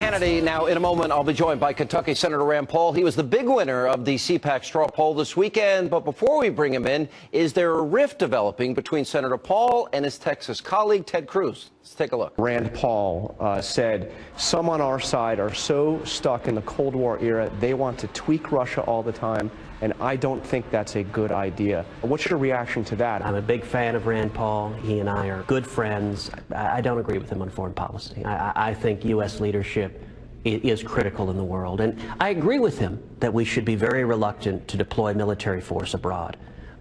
Hannity. Now, in a moment, I'll be joined by Kentucky Senator Rand Paul. He was the big winner of the CPAC straw poll this weekend. But before we bring him in, is there a rift developing between Senator Paul and his Texas colleague, Ted Cruz? Let's take a look. Rand Paul said some on our side are so stuck in the Cold War era, they want to tweak Russia all the time. And I don't think that's a good idea. What's your reaction to that? I'm a big fan of Rand Paul. He and I are good friends. I don't agree with him on foreign policy. I think U.S. leadership is critical in the world. And I agree with him that we should be very reluctant to deploy military force abroad.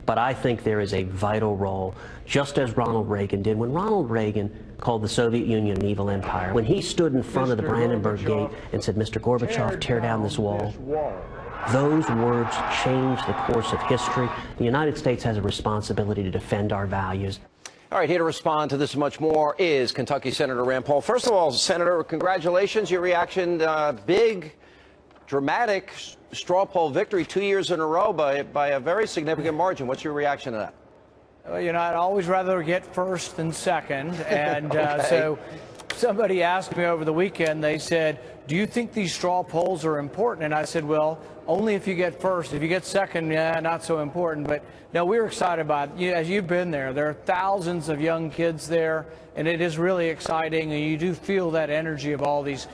But I think there is a vital role, just as Ronald Reagan did. When Ronald Reagan called the Soviet Union an evil empire, when he stood in front of the Brandenburg Gate and said, "Mr. Gorbachev, tear down this wall," those words changed the course of history. The United States has a responsibility to defend our values. All right, here to respond to this and much more is Kentucky Senator Rand Paul. First of all, Senator, congratulations. Your reaction, big, dramatic straw poll victory 2 years in a row by a very significant margin. What's your reaction to that? Well, you know, I'd always rather get first than second. And okay. So somebody asked me over the weekend, they said, "Do you think these straw polls are important?" And I said, well, only if you get first. If you get second, yeah, not so important. But no, we're excited about it. As you've been there, there are thousands of young kids there, and it is really exciting. And you do feel that energy of all these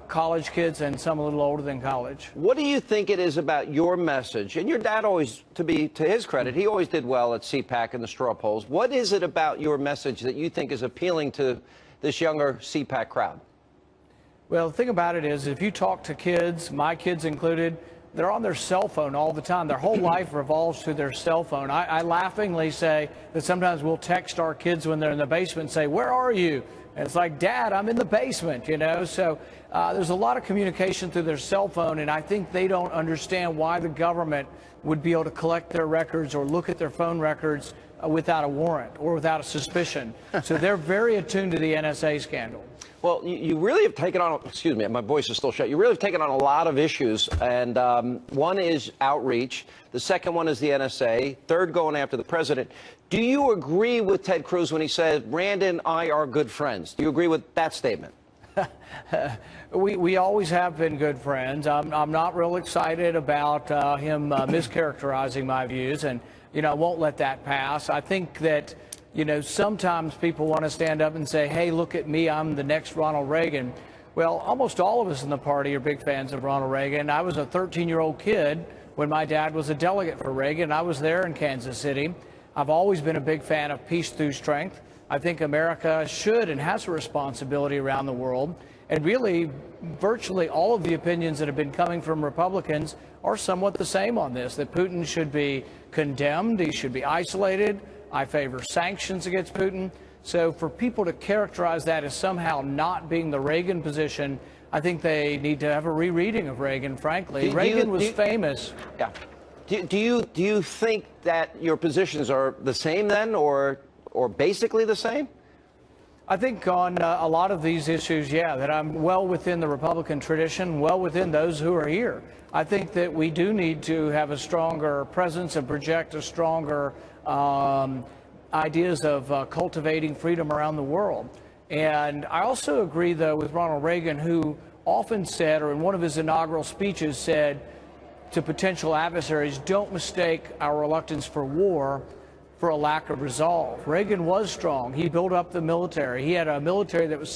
college kids and some a little older than college. What do you think it is about your message? And your dad always, to his credit, he always did well at CPAC and the straw polls. What is it about your message that you think is appealing to this younger CPAC crowd? Well, the thing about it is, if you talk to kids, my kids included, they're on their cell phone all the time. Their whole life revolves to their cell phone. I laughingly say that sometimes we'll text our kids when they're in the basement and say, "Where are you?" And it's like, "Dad, I'm in the basement," you know. So there's a lot of communication through their cell phone, and I think they don't understand why the government would be able to collect their records or look at their phone records without a warrant or without a suspicion. So they're very attuned to the NSA scandal. Well, you really have taken on, excuse me, my voice is still shut. You really have taken on a lot of issues, and one is outreach. The second one is the NSA. Third, going after the president. Do you agree with Ted Cruz when he said, "Rand and I are good friends"? Do you agree with that statement? We always have been good friends. I'm not real excited about him mischaracterizing my views, and, you know, I won't let that pass. I think that, you know, sometimes people want to stand up and say, "Hey, look at me, I'm the next Ronald Reagan." Well, almost all of us in the party are big fans of Ronald Reagan. I was a 13-year-old kid when my dad was a delegate for Reagan. I was there in Kansas City. I've always been a big fan of peace through strength. I think America should and has a responsibility around the world. And really, virtually all of the opinions that have been coming from Republicans are somewhat the same on this, that Putin should be condemned, he should be isolated. I favor sanctions against Putin. So for people to characterize that as somehow not being the Reagan position, I think they need to have a rereading of Reagan, frankly. Reagan was famous. Yeah. Do you think that your positions are the same then, or basically the same? I think on a lot of these issues, yeah, that I'm well within the Republican tradition, well within those who are here. I think that we do need to have a stronger presence and project a stronger ideas of cultivating freedom around the world. And I also agree, though, with Ronald Reagan, who often said, or in one of his inaugural speeches said to potential adversaries, "Don't mistake our reluctance for war for a lack of resolve." Reagan was strong. He built up the military. He had a military that was